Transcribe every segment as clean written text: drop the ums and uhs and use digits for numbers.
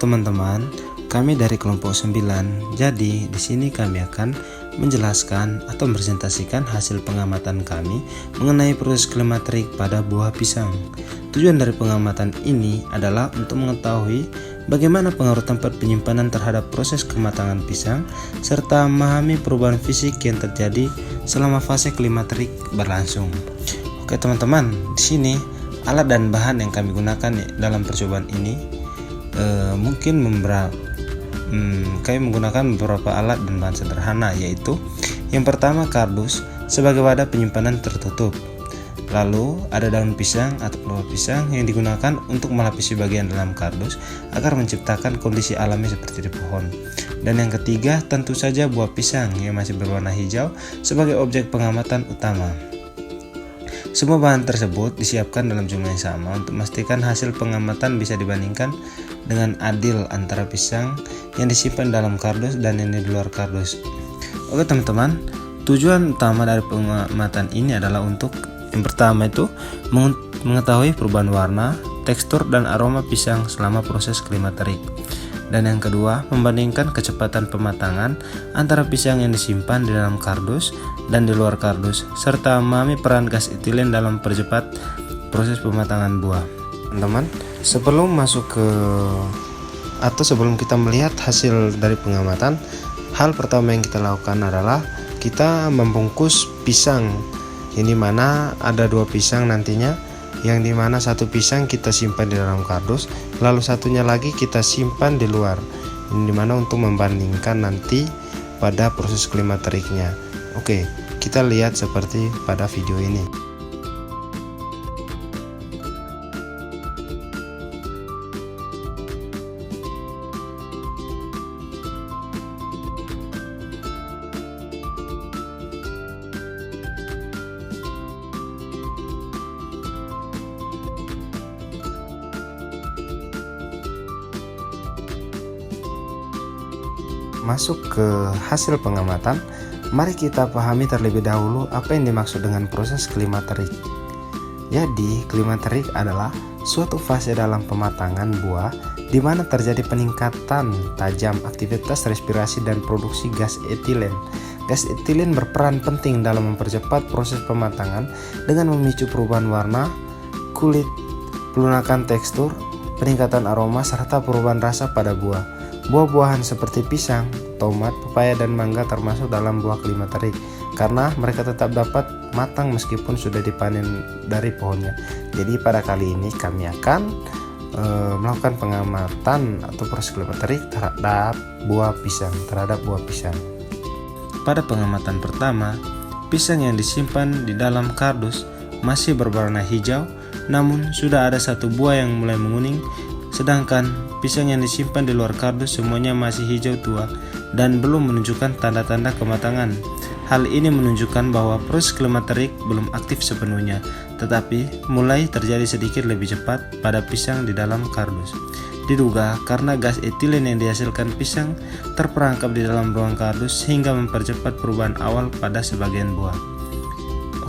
teman-teman, kami dari kelompok 9. Jadi di sini kami akan menjelaskan atau presentasikan hasil pengamatan kami mengenai proses klimatrik pada buah pisang. Tujuan dari pengamatan ini adalah untuk mengetahui bagaimana pengaruh tempat penyimpanan terhadap proses kematangan pisang serta memahami perubahan fisik yang terjadi selama fase klimatrik berlangsung. Oke teman-teman, di sini alat dan bahan yang kami gunakan dalam percobaan ini kami menggunakan beberapa alat dan bahan sederhana, yaitu yang pertama kardus sebagai wadah penyimpanan tertutup. Lalu ada daun pisang atau peluit pisang yang digunakan untuk melapisi bagian dalam kardus agar menciptakan kondisi alami seperti di pohon. Dan yang ketiga tentu saja buah pisang yang masih berwarna hijau sebagai objek pengamatan utama. Semua bahan tersebut disiapkan dalam jumlah yang sama untuk memastikan hasil pengamatan bisa dibandingkan dengan adil antara pisang yang disimpan dalam kardus dan yang di luar kardus. Oke teman-teman, tujuan utama dari pengamatan ini adalah untuk yang pertama itu mengetahui perubahan warna, tekstur dan aroma pisang selama proses klimatrik. Dan yang kedua, membandingkan kecepatan pematangan antara pisang yang disimpan di dalam kardus dan di luar kardus, serta memahami peran gas etilen dalam percepat proses pematangan buah. Teman-teman, sebelum kita melihat hasil dari pengamatan, hal pertama yang kita lakukan adalah kita membungkus pisang, yang dimana ada 2 pisang nantinya, yang dimana satu pisang kita simpan di dalam kardus, lalu satunya lagi kita simpan di luar, yang dimana untuk membandingkan nanti pada proses klimateriknya. Oke, kita lihat seperti pada video ini. Masuk ke hasil pengamatan, mari kita pahami terlebih dahulu apa yang dimaksud dengan proses klimaterik. Jadi, klimaterik adalah suatu fase dalam pematangan buah di mana terjadi peningkatan tajam aktivitas respirasi dan produksi gas etilen. Gas etilen berperan penting dalam mempercepat proses pematangan dengan memicu perubahan warna, kulit, pelunakan tekstur, peningkatan aroma, serta perubahan rasa pada buah. Buah-buahan seperti pisang, tomat, pepaya, dan mangga termasuk dalam buah klimaterik karena mereka tetap dapat matang meskipun sudah dipanen dari pohonnya. Jadi pada kali ini kami akan melakukan pengamatan atau proses klimaterik terhadap buah pisang. Pada pengamatan pertama, pisang yang disimpan di dalam kardus masih berwarna hijau, namun sudah ada satu buah yang mulai menguning. Sedangkan pisang yang disimpan di luar kardus semuanya masih hijau tua dan belum menunjukkan tanda-tanda kematangan. Hal ini menunjukkan bahwa proses klimaterik belum aktif sepenuhnya, tetapi mulai terjadi sedikit lebih cepat pada pisang di dalam kardus. Diduga karena gas etilen yang dihasilkan pisang terperangkap di dalam ruang kardus sehingga mempercepat perubahan awal pada sebagian buah.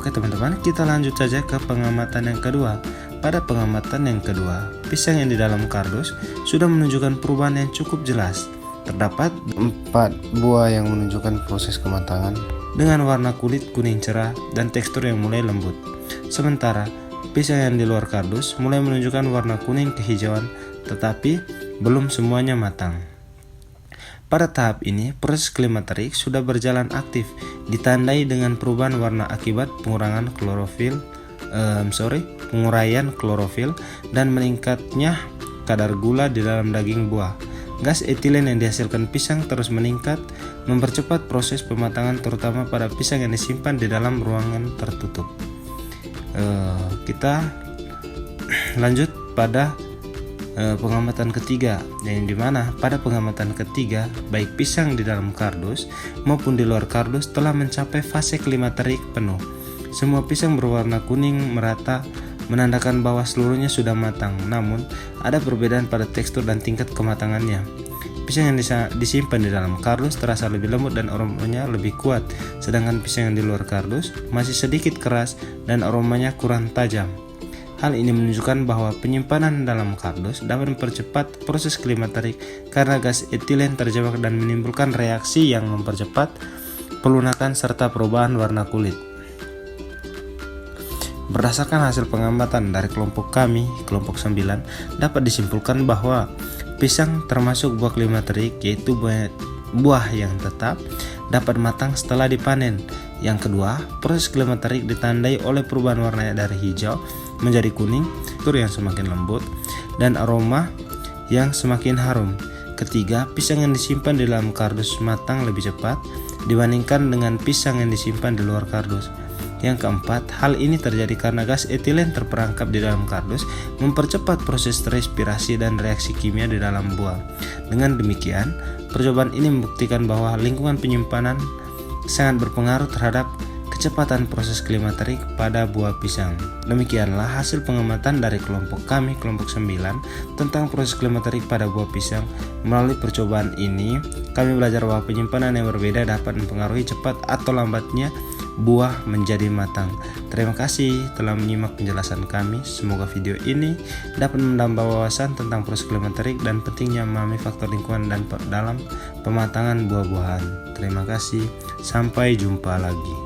Oke teman-teman, kita lanjut saja ke pengamatan yang kedua. Pada pengamatan yang kedua, pisang yang di dalam kardus sudah menunjukkan perubahan yang cukup jelas. Terdapat 4 buah yang menunjukkan proses kematangan dengan warna kulit kuning cerah dan tekstur yang mulai lembut. Sementara pisang yang di luar kardus mulai menunjukkan warna kuning kehijauan, tetapi belum semuanya matang. Pada tahap ini, proses klimaterik sudah berjalan aktif, ditandai dengan perubahan warna akibat penguraian klorofil dan meningkatnya kadar gula di dalam daging buah. Gas etilen yang dihasilkan pisang terus meningkat, mempercepat proses pematangan terutama pada pisang yang disimpan di dalam ruangan tertutup. Kita lanjut pada pengamatan ketiga, yang dimana pada pengamatan ketiga baik pisang di dalam kardus maupun di luar kardus telah mencapai fase klimaterik penuh. Semua pisang berwarna kuning merata menandakan bahwa seluruhnya sudah matang, namun ada perbedaan pada tekstur dan tingkat kematangannya. Pisang yang disimpan di dalam kardus terasa lebih lembut dan aromanya lebih kuat, sedangkan pisang yang di luar kardus masih sedikit keras dan aromanya kurang tajam. Hal ini menunjukkan bahwa penyimpanan dalam kardus dapat mempercepat proses klimaterik karena gas etilen terjebak dan menimbulkan reaksi yang mempercepat pelunakan serta perubahan warna kulit. Berdasarkan hasil pengamatan dari kelompok kami, kelompok 9, dapat disimpulkan bahwa pisang termasuk buah klimaterik, yaitu buah yang tetap dapat matang setelah dipanen. Yang kedua, proses klimaterik ditandai oleh perubahan warnanya dari hijau menjadi kuning, tekstur yang semakin lembut, dan aroma yang semakin harum. Ketiga, pisang yang disimpan di dalam kardus matang lebih cepat dibandingkan dengan pisang yang disimpan di luar kardus. Yang keempat, hal ini terjadi karena gas etilen terperangkap di dalam kardus mempercepat proses respirasi dan reaksi kimia di dalam buah. Dengan demikian, percobaan ini membuktikan bahwa lingkungan penyimpanan sangat berpengaruh terhadap kecepatan proses klimaterik pada buah pisang. Demikianlah hasil pengamatan dari kelompok kami, kelompok 9, tentang proses klimaterik pada buah pisang. Melalui percobaan ini, kami belajar bahwa penyimpanan yang berbeda dapat mempengaruhi cepat atau lambatnya buah menjadi matang. Terima kasih telah menyimak penjelasan kami. Semoga video ini dapat menambah wawasan tentang proses klimaterik dan pentingnya memahami faktor lingkungan dan dalam pematangan buah-buahan. Terima kasih, sampai jumpa lagi.